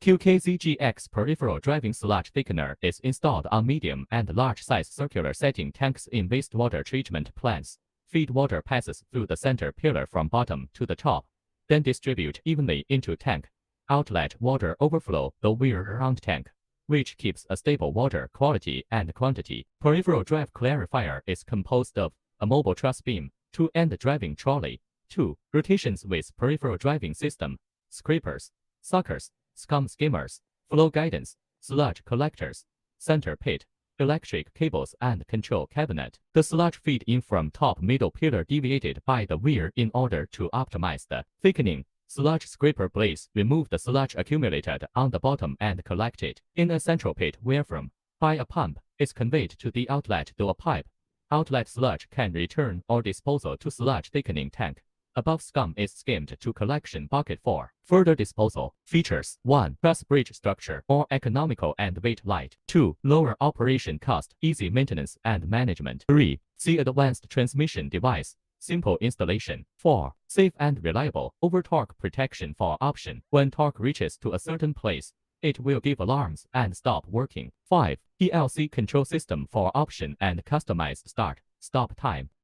QK-ZGX peripheral driving sludge thickener is installed on medium and large size circular setting tanks in wastewater treatment plants. Feed water passes through the center pillar from bottom to the top, then distribute evenly into tank. Outlet water overflow the weir around tank, which keeps a stable water quality and quantity. Peripheral drive clarifier is composed of a mobile truss beam, 2-end driving trolley, 2 rotations with peripheral driving system, scrapers, suckers, scum skimmers, flow guidance, sludge collectors, center pit, electric cables and control cabinet. The sludge feed in from top middle pillar deviated by the weir in order to optimize the thickening. Sludge scraper blades remove the sludge accumulated on the bottom and collect it in a central pit where from, by a pump, is conveyed to the outlet through a pipe. Outlet sludge can return or disposal to sludge thickening tank. Above scum is skimmed to collection bucket for further disposal. Features 1. Truss bridge structure, more economical and weight light. 2. Lower operation cost, easy maintenance and management. 3. C. Advanced transmission device, simple installation. 4. Safe and reliable, over torque protection for option. When torque reaches to a certain place, it will give alarms and stop working. 5. PLC control system for option and customized start, stop time.